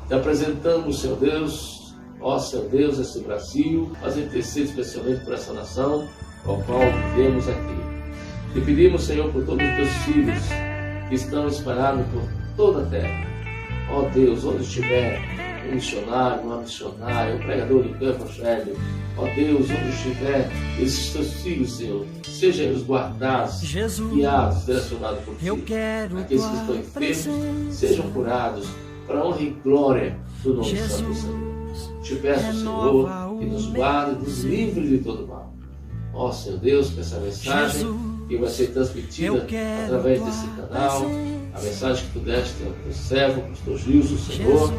Te apresentamos, Senhor Deus, ó Senhor Deus, esse Brasil, mas intercede especialmente por essa nação, ao qual vivemos aqui. Te pedimos, Senhor, por todos os teus filhos que estão espalhados por toda a terra. Ó Deus, onde estiver um missionário, uma missionária, um pregador do teu evangelho, ó Deus, onde estiver esses teus filhos, Senhor, sejam eles guardados, guiados, direcionados por ti. Aqueles que estão enfermos, sejam curados, para a honra e glória do nome santo do Senhor. Te peço, Senhor, que nos guarde, nos livre de todo mal. Ó Senhor Deus, que essa mensagem que vai ser transmitida através desse canal, a mensagem que tu deste ao teu servo, ao pastor Gilson, Senhor,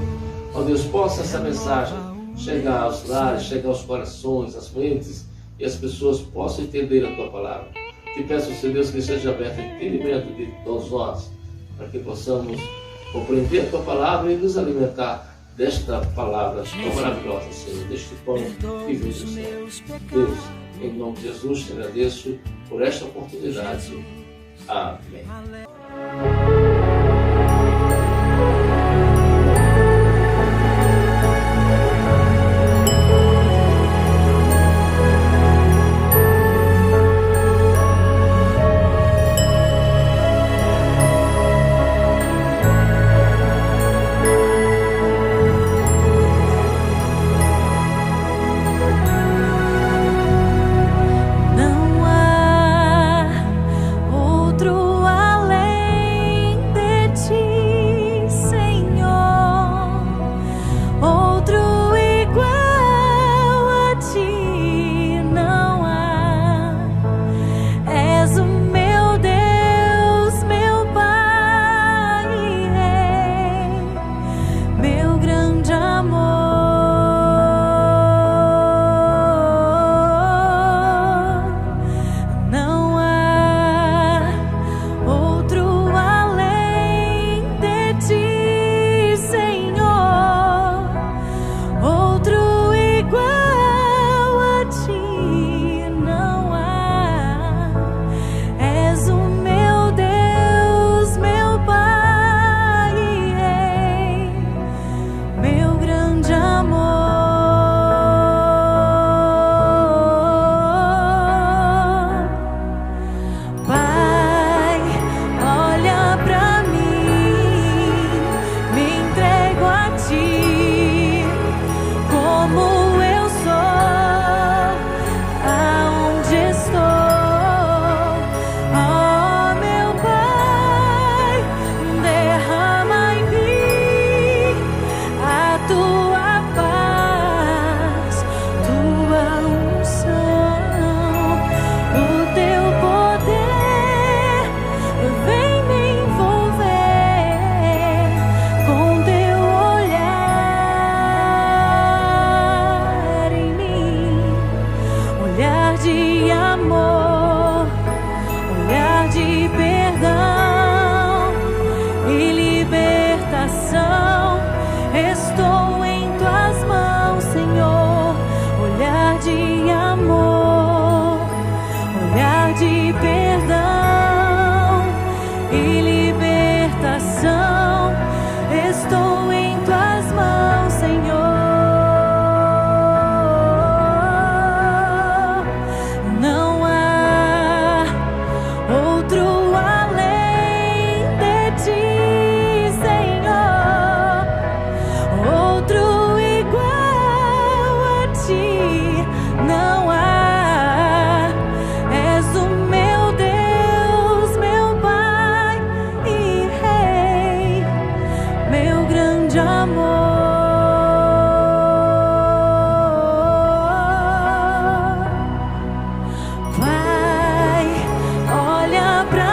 ó Deus, possa essa mensagem chegar aos lares, chegar aos corações, às mentes, e as pessoas possam entender a tua palavra. Te peço, Senhor Deus, que seja aberto o entendimento de todos nós, para que possamos compreender a tua palavra e nos alimentar desta palavra tão maravilhosa, Senhor, deste pão que vem do céu. Deus, em nome de Jesus, te agradeço por esta oportunidade. Amém. Pai, olha pra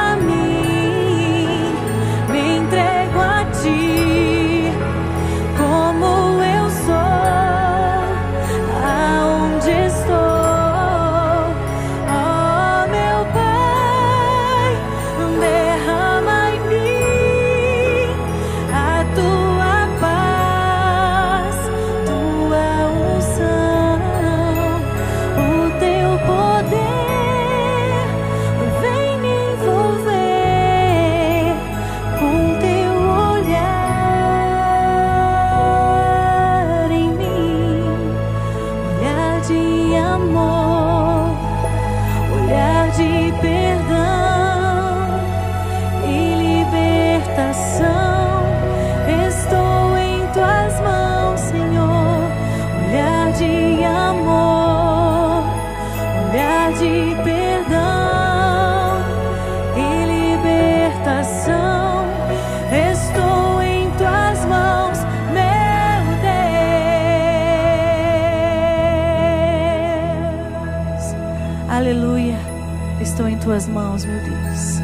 tuas mãos, meu Deus.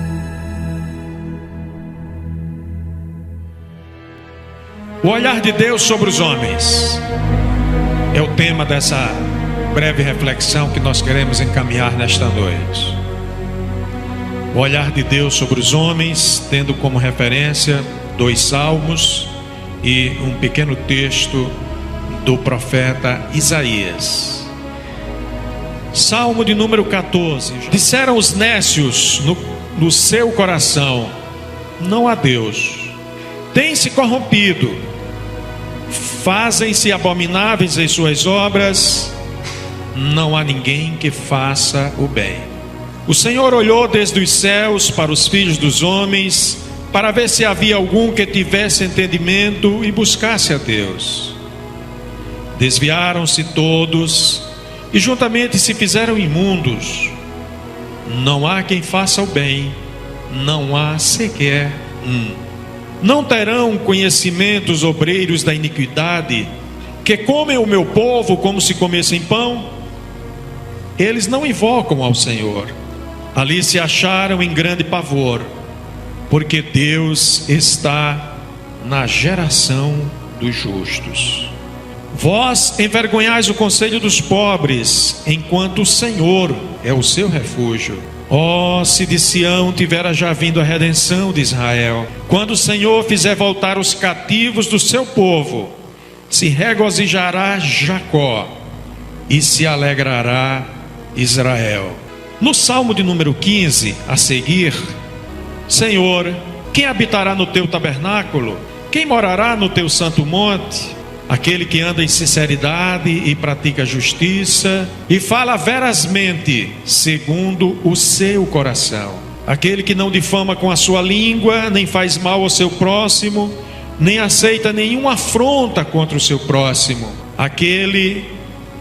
O olhar de Deus sobre os homens é o tema dessa breve reflexão que nós queremos encaminhar nesta noite. O olhar de Deus sobre os homens, tendo como referência 2 salmos e um pequeno texto do profeta Isaías. Salmo de número 14. Disseram os nécios no seu coração: não há Deus. Tem-se corrompido, fazem-se abomináveis em suas obras, não há ninguém que faça o bem. O Senhor olhou desde os céus para os filhos dos homens, para ver se havia algum que tivesse entendimento e buscasse a Deus. Desviaram-se todos e juntamente se fizeram imundos. Não há quem faça o bem, não há sequer um. Não terão conhecimento os obreiros da iniquidade, que comem o meu povo como se comessem pão? Eles não invocam ao Senhor. Ali se acharam em grande pavor, porque Deus está na geração dos justos. Vós envergonhais o conselho dos pobres, enquanto o Senhor é o seu refúgio. Oh, se de Sião tivera já vindo a redenção de Israel, quando o Senhor fizer voltar os cativos do seu povo, se regozijará Jacó e se alegrará Israel. No Salmo de número 15, a seguir: Senhor, quem habitará no teu tabernáculo? Quem morará no teu santo monte? Aquele que anda em sinceridade e pratica justiça e fala verazmente segundo o seu coração. Aquele que não difama com a sua língua, nem faz mal ao seu próximo, nem aceita nenhuma afronta contra o seu próximo. Aquele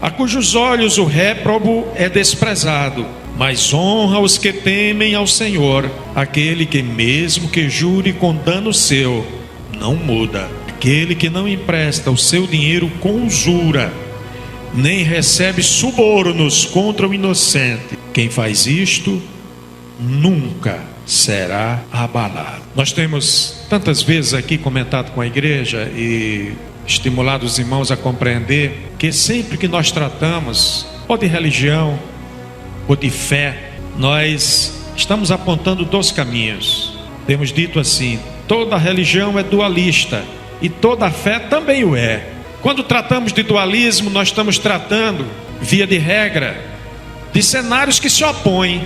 a cujos olhos o réprobo é desprezado, mas honra os que temem ao Senhor. Aquele que mesmo que jure com dano seu, não muda. Aquele que não empresta o seu dinheiro com usura, nem recebe subornos contra o inocente. Quem faz isto nunca será abalado. Nós temos tantas vezes aqui comentado com a igreja e estimulado os irmãos a compreender que sempre que nós tratamos ou de religião ou de fé, nós estamos apontando 2 caminhos. Temos dito assim: toda religião é dualista e toda fé também o é. Quando tratamos de dualismo, nós estamos tratando, via de regra, de cenários que se opõem.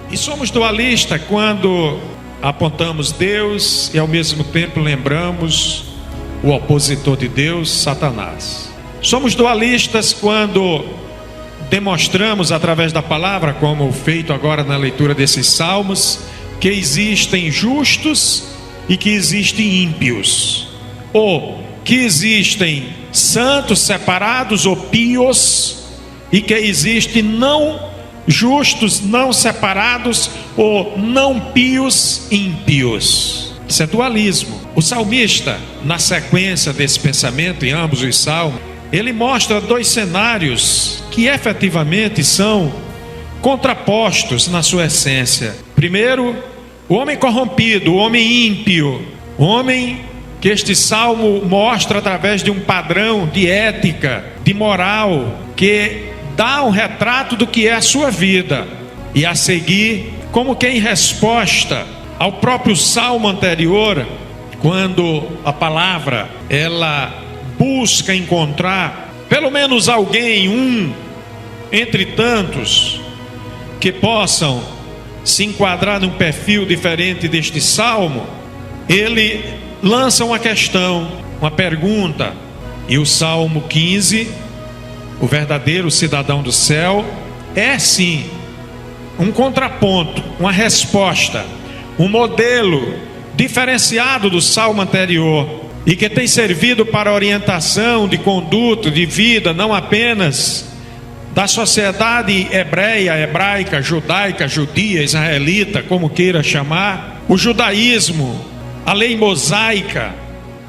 E somos dualistas quando apontamos Deus e ao mesmo tempo lembramos o opositor de Deus, Satanás. Somos dualistas quando demonstramos através da palavra, como feito agora na leitura desses salmos, que existem justos e que existem ímpios, ou que existem santos separados ou pios, e que existem não justos, não separados, ou não pios, ímpios. Isso é dualismo. O salmista, na sequência desse pensamento, em ambos os salmos, ele mostra 2 cenários que efetivamente são contrapostos na sua essência. Primeiro, o homem corrompido, o homem ímpio, o homem que este salmo mostra através de um padrão de ética, de moral, que dá um retrato do que é a sua vida. E a seguir, como que em resposta ao próprio salmo anterior, quando a palavra ela busca encontrar pelo menos alguém, um entre tantos, que possam se enquadrar num perfil diferente deste salmo, ele lança uma questão, uma pergunta. E o Salmo 15, o verdadeiro cidadão do céu, é sim um contraponto, uma resposta, um modelo diferenciado do salmo anterior, e que tem servido para orientação de conduta, de vida, não apenas da sociedade hebreia, hebraica, judaica, judia, israelita, como queira chamar, o judaísmo, a lei mosaica,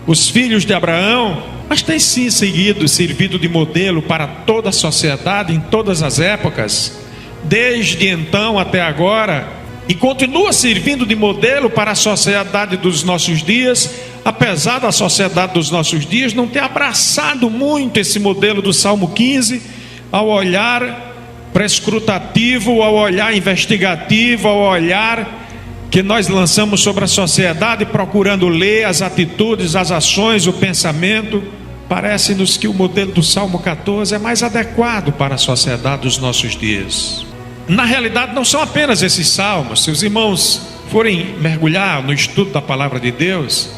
os filhos de Abraão, mas tem sim servido de modelo para toda a sociedade, em todas as épocas, desde então até agora, e continua servindo de modelo para a sociedade dos nossos dias, apesar da sociedade dos nossos dias não ter abraçado muito esse modelo do Salmo 15, ao olhar prescrutativo, ao olhar investigativo, ao olhar que nós lançamos sobre a sociedade, procurando ler as atitudes, as ações, o pensamento. Parece-nos que o modelo do Salmo 14 é mais adequado para a sociedade dos nossos dias. Na realidade, não são apenas esses salmos. Se os irmãos forem mergulhar no estudo da palavra de Deus,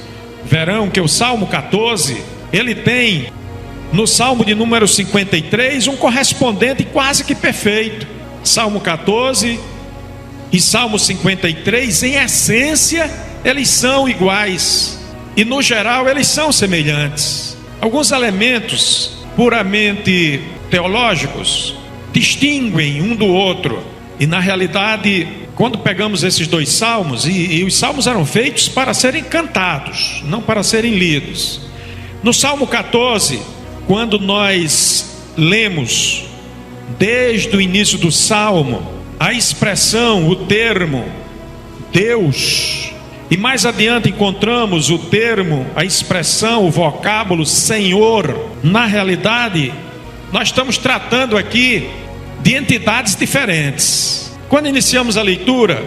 verão que o Salmo 14, ele tem no Salmo de número 53 um correspondente quase que perfeito. Salmo 14 e Salmo 53, em essência, eles são iguais, e no geral eles são semelhantes. Alguns elementos puramente teológicos distinguem um do outro, e na realidade, quando pegamos esses dois salmos, e os salmos eram feitos para serem cantados, não para serem lidos. No Salmo 14, quando nós lemos desde o início do salmo a expressão, o termo Deus, e mais adiante encontramos o termo, a expressão, o vocábulo Senhor, na realidade nós estamos tratando aqui de entidades diferentes. Quando iniciamos a leitura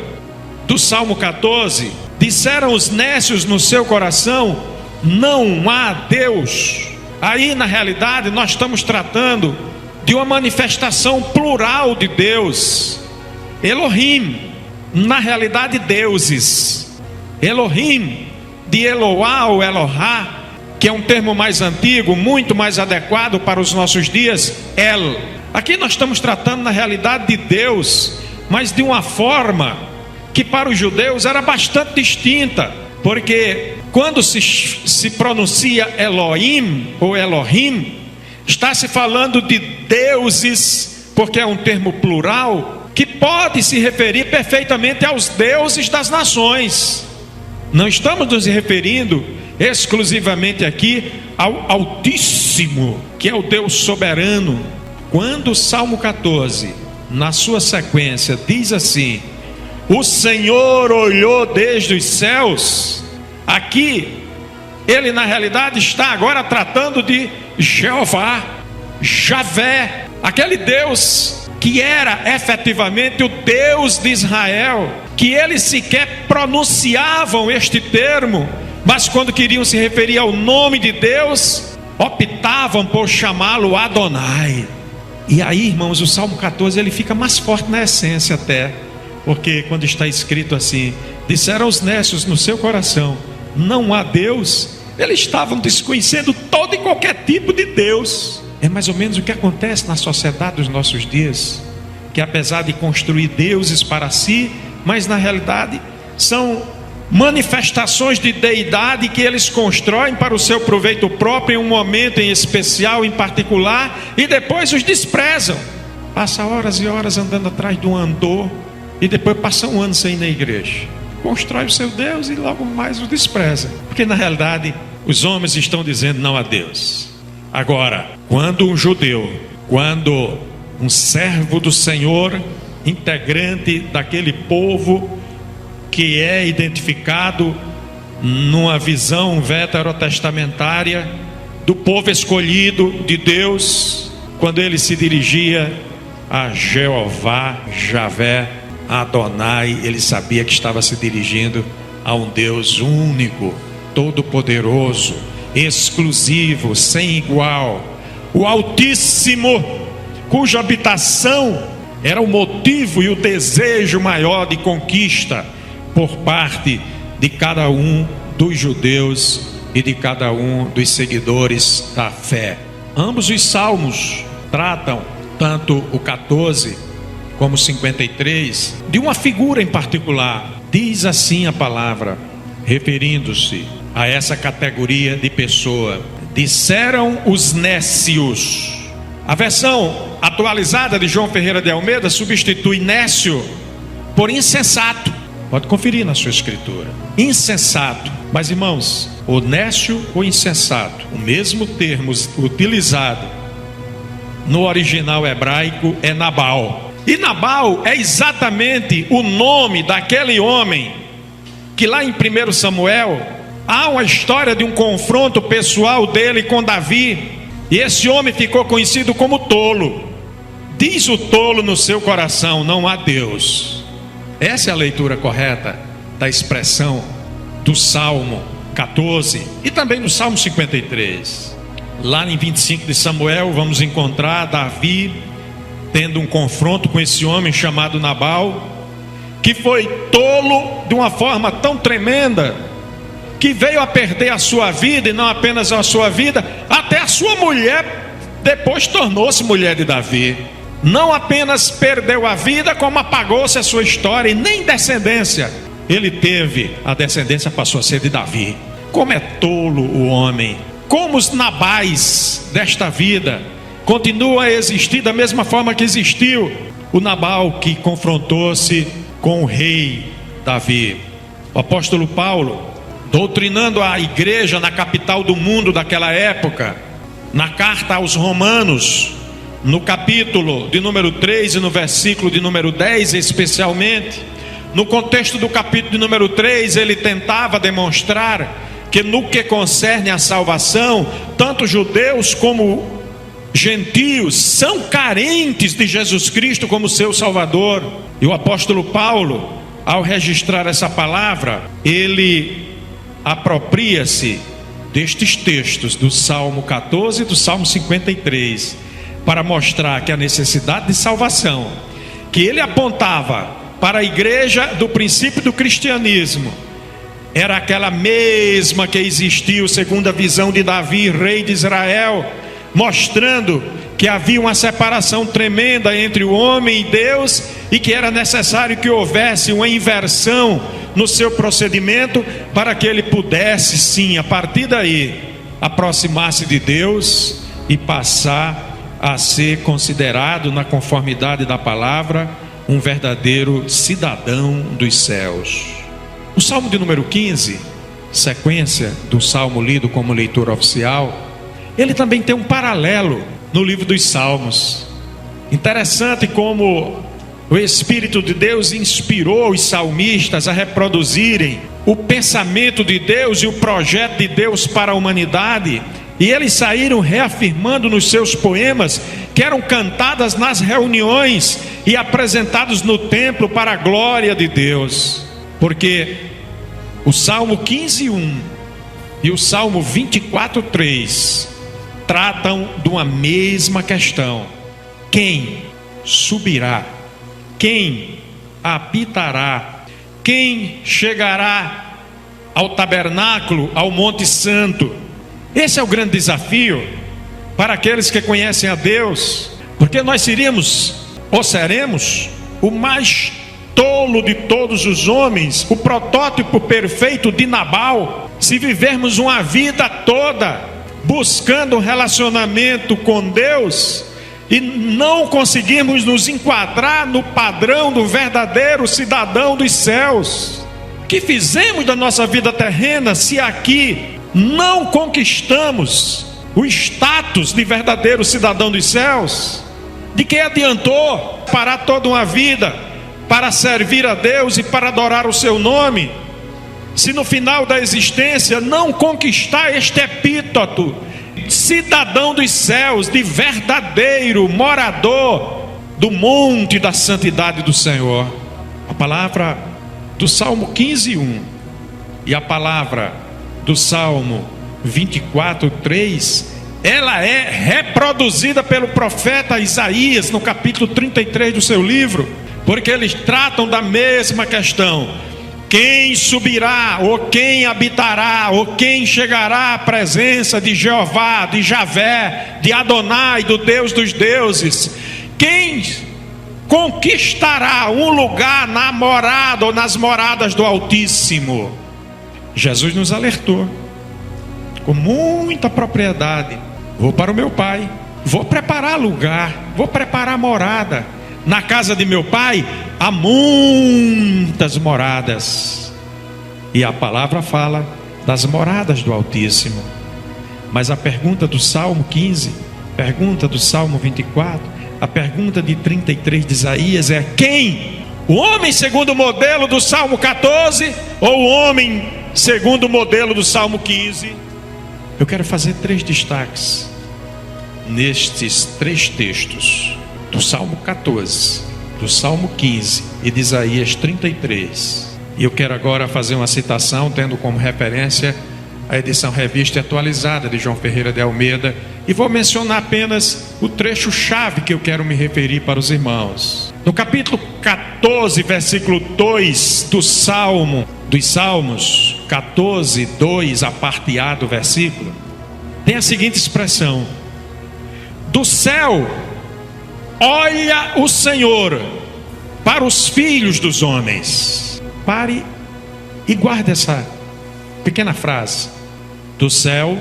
do Salmo 14, disseram os nécios no seu coração: não há Deus. Aí na realidade nós estamos tratando de uma manifestação plural de Deus, Elohim, na realidade deuses. Elohim, de Eloá ou Elohá, que é um termo mais antigo, muito mais adequado para os nossos dias, El. Aqui nós estamos tratando na realidade de Deus, mas de uma forma que para os judeus era bastante distinta, porque quando se pronuncia Elohim ou Elohim, está se falando de deuses, porque é um termo plural, que pode se referir perfeitamente aos deuses das nações. Não estamos nos referindo exclusivamente aqui ao Altíssimo, que é o Deus soberano. Quando o Salmo 14, na sua sequência, diz assim: o Senhor olhou desde os céus, aqui ele na realidade está agora tratando de Jeová, Javé, aquele Deus que era efetivamente o Deus de Israel, que eles sequer pronunciavam este termo, mas quando queriam se referir ao nome de Deus, optavam por chamá-lo Adonai. E aí, irmãos, o Salmo 14 ele fica mais forte na essência até, porque quando está escrito assim: disseram os nécios no seu coração, não há Deus, eles estavam desconhecendo todo e qualquer tipo de Deus. É mais ou menos o que acontece na sociedade dos nossos dias, que apesar de construir deuses para si, mas na realidade são manifestações de deidade que eles constroem para o seu proveito próprio em um momento em especial, em particular, e depois os desprezam. Passa horas e horas andando atrás de um andor, e depois passa um ano sem ir na igreja. Constrói o seu Deus e logo mais o despreza, porque na realidade os homens estão dizendo não a Deus. Agora, quando um judeu, quando um servo do Senhor, integrante daquele povo que é identificado numa visão veterotestamentária do povo escolhido de Deus, quando ele se dirigia a Jeová, Javé, Adonai, ele sabia que estava se dirigindo a um Deus único, todo-poderoso, exclusivo, sem igual, o Altíssimo, cuja habitação era o motivo e o desejo maior de conquista por parte de cada um dos judeus e de cada um dos seguidores da fé. Ambos os salmos tratam, tanto o 14 como o 53, de uma figura em particular. Diz assim a palavra, referindo-se a essa categoria de pessoa: disseram os nécios. A versão atualizada de João Ferreira de Almeida substitui nécio por insensato. Pode conferir na sua escritura, insensato. Mas irmãos, o nécio ou insensato, o mesmo termo utilizado no original hebraico é Nabal. E Nabal é exatamente o nome daquele homem que lá em 1 Samuel há uma história de um confronto pessoal dele com Davi, e esse homem ficou conhecido como tolo. Diz o tolo no seu coração: não há Deus. Essa é a leitura correta da expressão do Salmo 14 e também do Salmo 53. Lá em 25 de Samuel vamos encontrar Davi tendo um confronto com esse homem chamado Nabal, que foi tolo de uma forma tão tremenda, que veio a perder a sua vida, e não apenas a sua vida, até a sua mulher depois tornou-se mulher de Davi. Não apenas perdeu a vida, como apagou-se a sua história, e nem descendência ele teve. A descendência passou a ser de Davi. Como é tolo o homem! Como os Nabais desta vida continuam a existir da mesma forma que existiu o Nabal que confrontou-se com o rei Davi. O apóstolo Paulo, doutrinando a igreja na capital do mundo daquela época, na carta aos Romanos, no capítulo de número 3 e no versículo de número 10 especialmente, no contexto do capítulo de número 3, ele tentava demonstrar que no que concerne à salvação, tanto judeus como gentios são carentes de Jesus Cristo como seu Salvador. E o apóstolo Paulo, ao registrar essa palavra, ele apropria-se destes textos do Salmo 14 e do Salmo 53 para mostrar que a necessidade de salvação que ele apontava para a igreja do princípio do cristianismo era aquela mesma que existiu segundo a visão de Davi, rei de Israel, mostrando que havia uma separação tremenda entre o homem e Deus, e que era necessário que houvesse uma inversão no seu procedimento para que ele pudesse sim, a partir daí, aproximar-se de Deus e passar a ser considerado, na conformidade da palavra, um verdadeiro cidadão dos céus. O Salmo de número 15, sequência do Salmo lido como leitura oficial, ele também tem um paralelo no livro dos Salmos. Interessante como o Espírito de Deus inspirou os salmistas a reproduzirem o pensamento de Deus e o projeto de Deus para a humanidade, e eles saíram reafirmando nos seus poemas que eram cantadas nas reuniões e apresentados no templo para a glória de Deus. Porque o Salmo 15:1 e o Salmo 24:3 tratam de uma mesma questão: quem subirá? Quem habitará? Quem chegará ao tabernáculo, ao Monte Santo? Esse é o grande desafio para aqueles que conhecem a Deus, porque nós seríamos ou seremos o mais tolo de todos os homens, o protótipo perfeito de Nabal, se vivermos uma vida toda buscando um relacionamento com Deus e não conseguirmos nos enquadrar no padrão do verdadeiro cidadão dos céus. Que fizemos da nossa vida terrena se aqui não conquistamos o status de verdadeiro cidadão dos céus? De que adiantou parar toda uma vida para servir a Deus e para adorar o seu nome, se no final da existência não conquistar este epíteto, cidadão dos céus, de verdadeiro morador do monte da santidade do Senhor? A palavra do Salmo 15:1 e a palavra do Salmo 24:3, ela é reproduzida pelo profeta Isaías no capítulo 33 do seu livro, porque eles tratam da mesma questão: quem subirá, ou quem habitará, ou quem chegará à presença de Jeová, de Javé, de Adonai, do Deus dos deuses? Quem conquistará um lugar na morada ou nas moradas do Altíssimo? Jesus nos alertou com muita propriedade: vou para o meu Pai, vou preparar lugar, vou preparar morada. Na casa de meu Pai há muitas moradas. E a palavra fala das moradas do Altíssimo. Mas a pergunta do Salmo 15, pergunta do Salmo 24, A pergunta de 33 de Isaías é: quem? O homem segundo o modelo do Salmo 14 ou o homem segundo o modelo do Salmo 15? Eu quero fazer 3 destaques nestes 3 textos, do Salmo 14, do Salmo 15 e de Isaías 33. E eu quero agora fazer uma citação, tendo como referência a edição revista e atualizada de João Ferreira de Almeida, e vou mencionar apenas o trecho-chave que eu quero me referir para os irmãos. No capítulo 14, versículo 2 dos Salmos 14, 2, a parte A do versículo, tem a seguinte expressão: do céu olha o Senhor para os filhos dos homens. Pare e guarde essa pequena frase. Do céu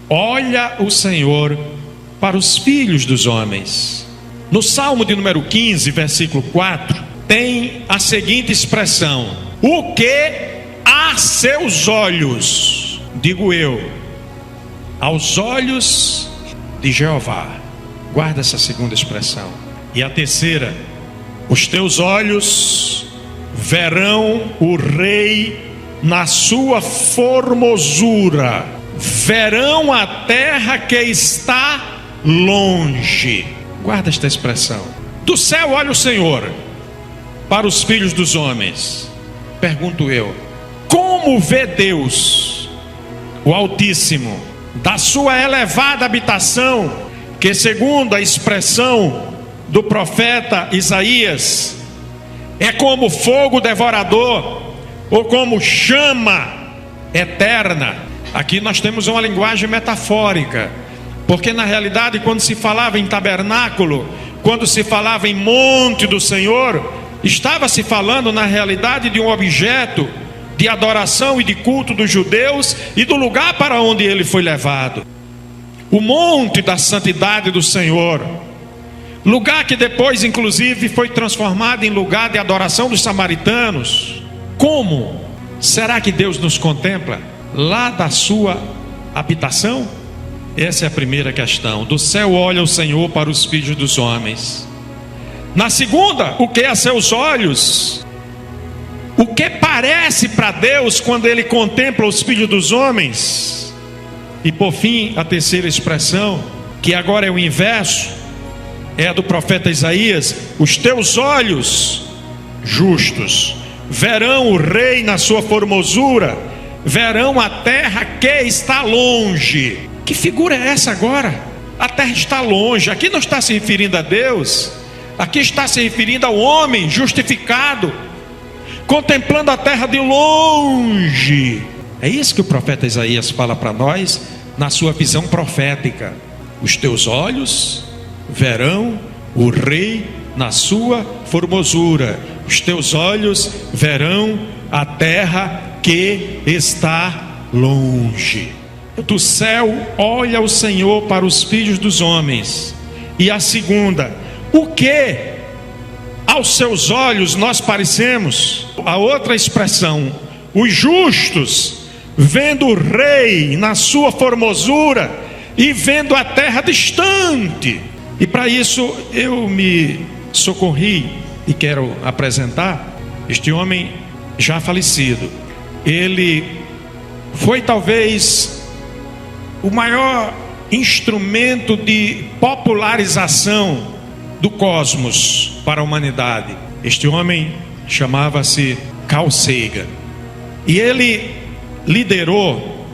olha o Senhor para os filhos dos homens. No Salmo de número 15, versículo 4, tem a seguinte expressão: o que a seus olhos, digo eu, aos olhos de Jeová. Guarda essa segunda expressão. E a terceira: os teus olhos verão o Rei na sua formosura, verão a terra que está longe. Guarda esta expressão. Do céu olha o Senhor para os filhos dos homens. Pergunto eu: como vê Deus, o Altíssimo, da sua elevada habitação, que segundo a expressão do profeta Isaías, é como fogo devorador, ou como chama eterna? Aqui nós temos uma linguagem metafórica, porque na realidade, quando se falava em tabernáculo, quando se falava em monte do Senhor, estava se falando na realidade de um objeto de adoração e de culto dos judeus e do lugar para onde ele foi levado. O monte da santidade do Senhor, lugar que depois inclusive foi transformado em lugar de adoração dos samaritanos. Como será que Deus nos contempla? Lá da sua habitação? Essa é a primeira questão. Do céu olha o Senhor para os filhos dos homens. Na segunda, o que a seus olhos? O que parece para Deus quando Ele contempla os filhos dos homens? E por fim, a terceira expressão, que agora é o inverso, é a do profeta Isaías: os teus olhos justos verão o Rei na sua formosura, verão a terra que está longe. Que figura é essa agora? A terra está longe. Aqui não está se referindo a Deus, aqui está se referindo ao homem justificado, contemplando a terra de longe. É isso que o profeta Isaías fala para nós na sua visão profética. Os teus olhos verão o Rei na sua formosura, os teus olhos verão a terra que está longe. Do céu olha o Senhor para os filhos dos homens. E a segunda: o que aos seus olhos nós parecemos? A outra expressão: os justos vendo o Rei na sua formosura e vendo a terra distante. E para isso eu me socorri e quero apresentar este homem já falecido. Ele foi talvez o maior instrumento de popularização do cosmos para a humanidade. Este homem chamava-se Carl Sagan, e ele liderou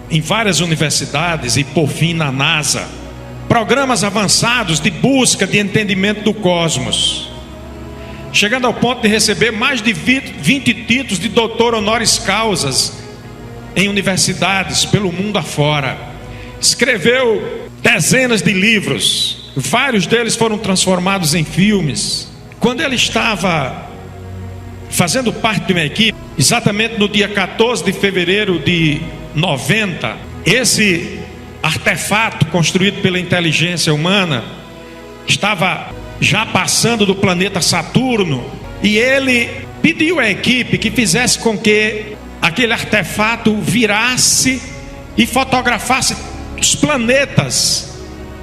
em várias universidades e por fim na NASA programas avançados de busca de entendimento do cosmos, chegando ao ponto de receber mais de 20 títulos de doutor honoris causa em universidades pelo mundo afora. Escreveu dezenas de livros, vários deles foram transformados em filmes. Quando ele estava fazendo parte de uma equipe, exatamente no dia 14 de fevereiro de 90, esse artefato construído pela inteligência humana estava já passando do planeta Saturno, e ele pediu à equipe que fizesse com que aquele artefato virasse e fotografasse os planetas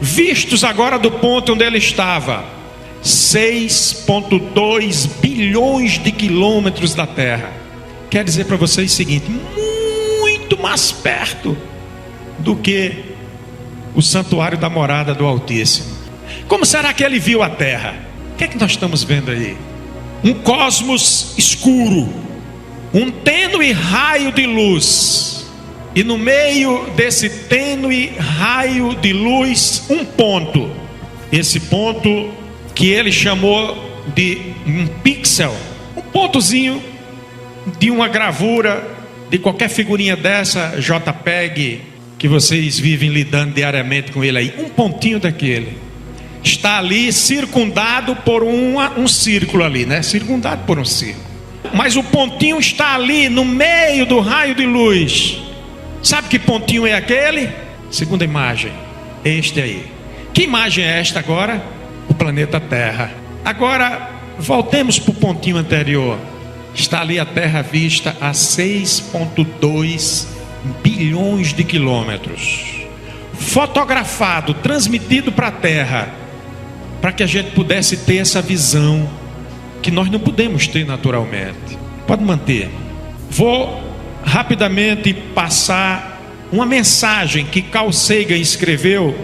Vistos agora do ponto onde ele estava, 6,2 bilhões de quilômetros da Terra. Quer dizer para vocês o seguinte: muito mais perto do que o santuário da morada do Altíssimo. Como será que ele viu a Terra? O que é que nós estamos vendo aí? Um cosmos escuro, um tênue raio de luz. E no meio desse tênue raio de luz, um ponto. Esse ponto que ele chamou de um pixel, um pontozinho de uma gravura, de qualquer figurinha dessa, JPEG, que vocês vivem lidando diariamente com ele aí. Um pontinho daquele. Está ali circundado por um círculo ali, né? Circundado por um círculo. Mas o pontinho está ali no meio do raio de luz. Sabe que pontinho é aquele? Segunda imagem, este aí. Que imagem é esta agora? O planeta Terra. Agora, voltemos para o pontinho anterior. Está ali a Terra vista a 6,2 bilhões de quilômetros. Fotografado, transmitido para a Terra, para que a gente pudesse ter essa visão que nós não podemos ter naturalmente. Pode manter. Vou rapidamente passar uma mensagem que Carl Sagan escreveu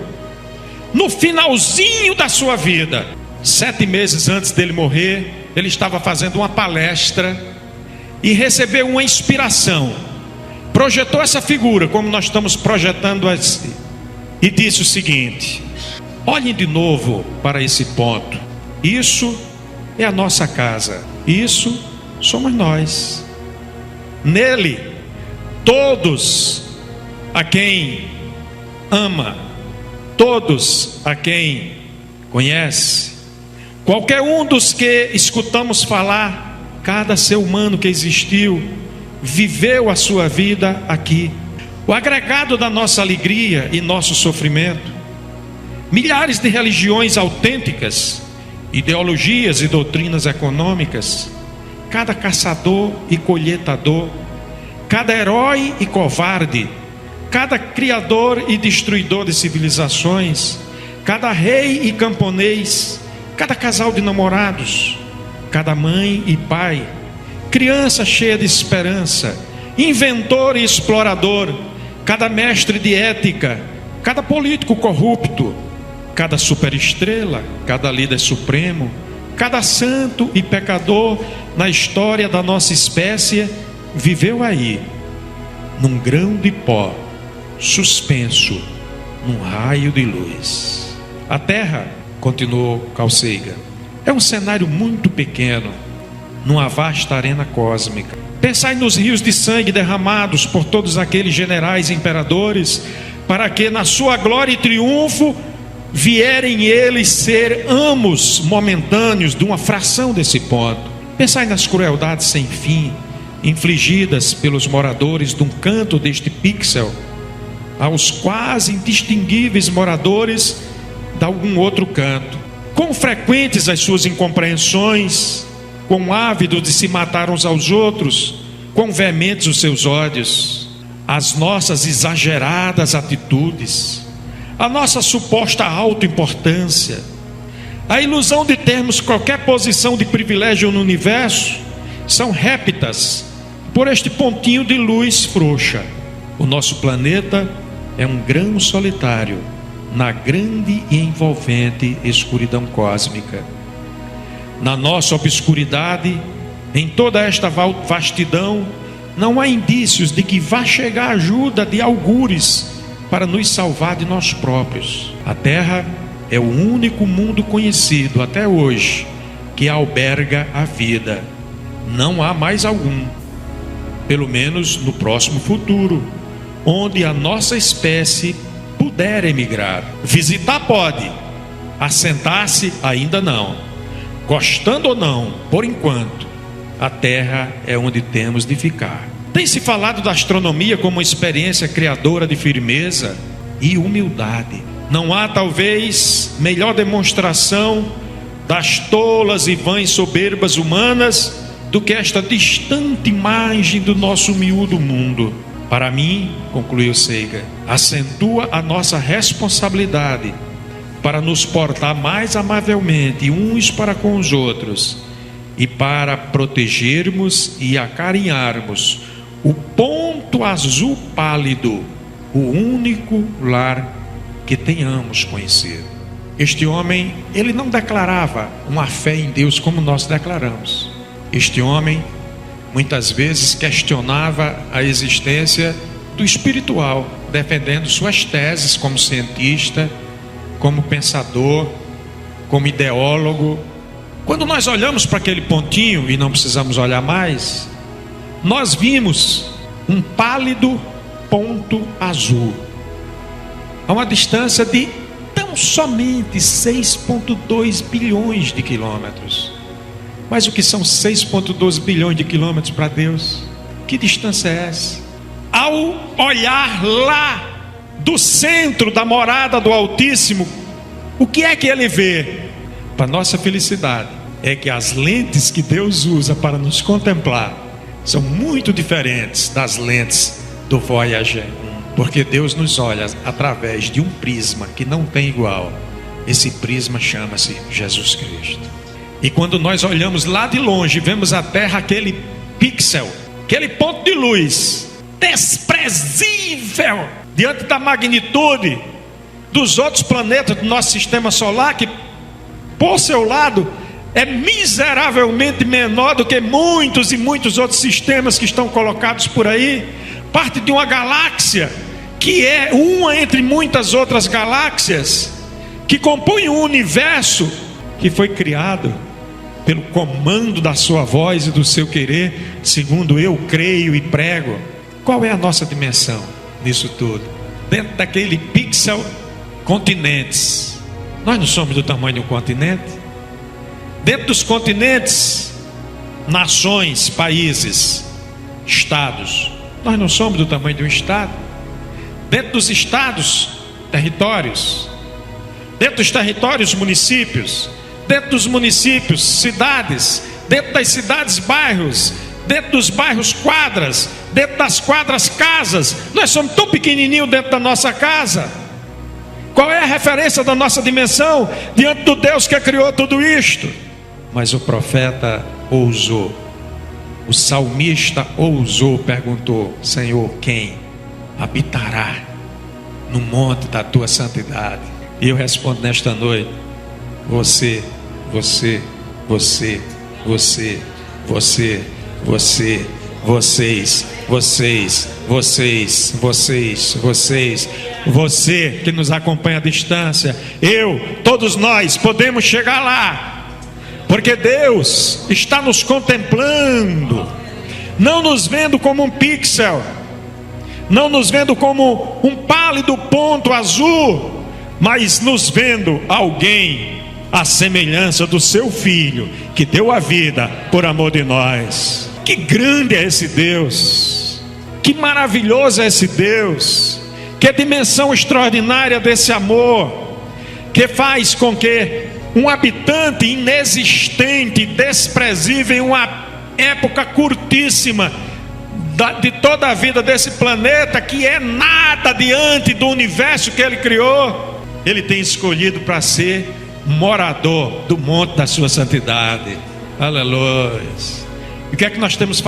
no finalzinho da sua vida. 7 meses antes dele morrer, ele estava fazendo uma palestra e recebeu uma inspiração. Projetou essa figura como nós estamos projetando assim, e disse o seguinte: olhem de novo para esse ponto. Isso é a nossa casa. Isso somos nós. Nele, todos a quem ama, todos a quem conhece, qualquer um dos que escutamos falar, cada ser humano que existiu, viveu a sua vida aqui. O agregado da nossa alegria e nosso sofrimento. Milhares de religiões autênticas, ideologias e doutrinas econômicas, cada caçador e colheitador, cada herói e covarde, cada criador e destruidor de civilizações, cada rei e camponês, cada casal de namorados, cada mãe e pai, criança cheia de esperança, inventor e explorador, cada mestre de ética, cada político corrupto, cada superestrela, cada líder supremo, cada santo e pecador na história da nossa espécie viveu aí, num grão de pó, suspenso num raio de luz. A Terra, continuou Carl Sagan, é um cenário muito pequeno numa vasta arena cósmica. Pensai nos rios de sangue derramados por todos aqueles generais e imperadores, para que na sua glória e triunfo vierem eles ser amos momentâneos de uma fração desse ponto. Pensai nas crueldades sem fim infligidas pelos moradores de um canto deste pixel aos quase indistinguíveis moradores de algum outro canto. Quão frequentes as suas incompreensões, quão ávidos de se matar uns aos outros, quão veementes os seus ódios, as nossas exageradas atitudes, a nossa suposta autoimportância, a ilusão de termos qualquer posição de privilégio no universo, são réptas por este pontinho de luz frouxa. O nosso planeta é um grão solitário na grande e envolvente escuridão cósmica. Na nossa obscuridade, em toda esta vastidão, não há indícios de que vá chegar ajuda de algures para nos salvar de nós próprios. A Terra é o único mundo conhecido até hoje que alberga a vida. Não há mais algum, pelo menos no próximo futuro, onde a nossa espécie puder emigrar. Visitar pode, assentar-se ainda não. Gostando ou não, por enquanto, a Terra é onde temos de ficar. Tem-se falado da astronomia como uma experiência criadora de firmeza e humildade. Não há talvez melhor demonstração das tolas e vãs soberbas humanas do que esta distante imagem do nosso miúdo mundo. Para mim, concluiu Sagan, acentua a nossa responsabilidade para nos portar mais amavelmente uns para com os outros e para protegermos e acarinharmos o ponto azul pálido, o único lar que tenhamos conhecido. Este homem, ele não declarava uma fé em Deus como nós declaramos. Este homem, muitas vezes, questionava a existência do espiritual, defendendo suas teses como cientista, como pensador, como ideólogo. Quando nós olhamos para aquele pontinho, e não precisamos olhar mais, nós vimos um pálido ponto azul, a uma distância de tão somente 6,2 bilhões de quilômetros. Mas o que são 6,2 bilhões de quilômetros para Deus? Que distância é essa? Ao olhar lá do centro da morada do Altíssimo, o que é que ele vê? Para nossa felicidade, é que as lentes que Deus usa para nos contemplar são muito diferentes das lentes do Voyager 1, porque Deus nos olha através de um prisma que não tem igual. Esse prisma chama-se Jesus Cristo. E quando nós olhamos lá de longe, vemos a Terra, aquele pixel, aquele ponto de luz desprezível diante da magnitude dos outros planetas do nosso sistema solar, que por seu lado é miseravelmente menor do que muitos e muitos outros sistemas que estão colocados por aí, parte de uma galáxia que é uma entre muitas outras galáxias que compõem um universo que foi criado pelo comando da sua voz e do seu querer, segundo eu creio e prego. Qual é a nossa dimensão nisso tudo? Dentro daquele pixel, continentes. Nós não somos do tamanho de um continente. Dentro dos continentes, nações, países, estados. Nós não somos do tamanho de um estado. Dentro dos estados, territórios. Dentro dos territórios, municípios. Dentro dos municípios, cidades. Dentro das cidades, bairros. Dentro dos bairros, quadras. Dentro das quadras, casas. Nós somos tão pequenininhos dentro da nossa casa. Qual é a referência da nossa dimensão diante do Deus que criou tudo isto? Mas o profeta ousou, o salmista ousou, perguntou: Senhor, quem habitará no monte da tua santidade? E eu respondo nesta noite: você, você, você, você, você, você, vocês, vocês, vocês, vocês, vocês, você que nos acompanha à distância, eu, todos nós podemos chegar lá, porque Deus está nos contemplando, não nos vendo como um pixel, não nos vendo como um pálido ponto azul, mas nos vendo alguém à semelhança do seu Filho, que deu a vida por amor de nós. Que grande é esse Deus, que maravilhoso é esse Deus, que dimensão extraordinária desse amor, que faz com que um habitante inexistente, desprezível em uma época curtíssima de toda a vida desse planeta, que é nada diante do universo que ele criou, ele tem escolhido para ser morador do monte da sua santidade. Aleluia. E o que é que nós temos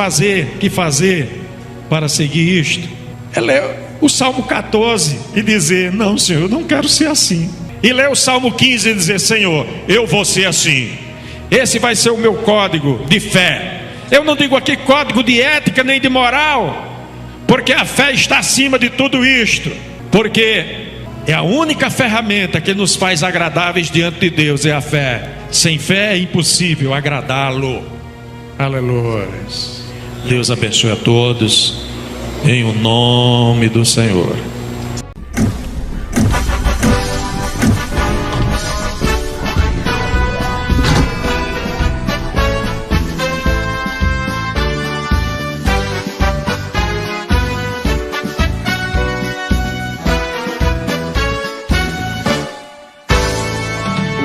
que fazer para seguir isto? É ler o Salmo 14 e dizer: não, Senhor, eu não quero ser assim. E ler o Salmo 15 e dizer: Senhor, eu vou ser assim. Esse vai ser o meu código de fé. Eu não digo aqui código de ética nem de moral, porque a fé está acima de tudo isto, porque é a única ferramenta que nos faz agradáveis diante de Deus, é a fé. Sem fé é impossível agradá-lo. Aleluia. Deus abençoe a todos, em o nome do Senhor.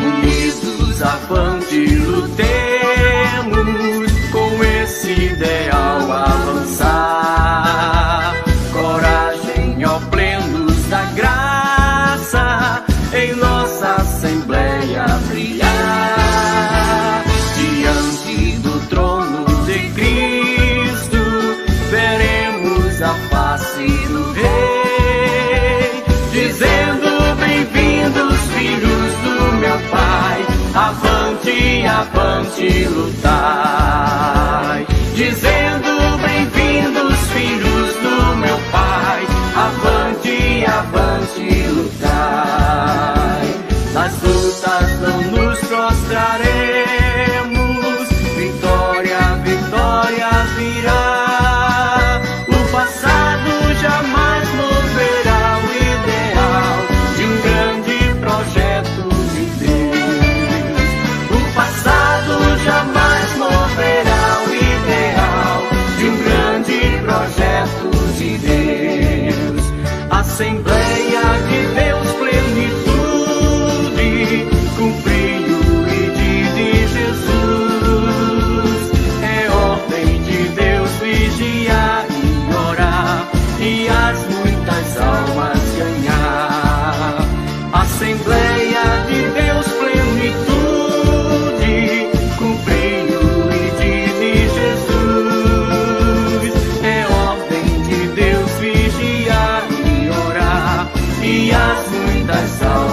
Unidos avante lutemos, com esse ideal avançar. Coragem, ó pleno. avante, lutai, dizendo: bem-vindos, filhos do meu Pai. Avante, avante, lutai. Nas lutas não nos prostraremos, vitória, vitória virá. O passado jamais moverá o ideal de um grande projeto de Deus. O passado jamais moverá o ideal de um grande projeto de Deus. Assembleia de Deus, plenitude, cumprir-o e de Jesus. É ordem de Deus vigiar e orar e as muitas almas ganhar. Assembleia de Deus, plenitude, cumprir-o e de Jesus. É ordem de Deus vigiar e orar e as muitas almas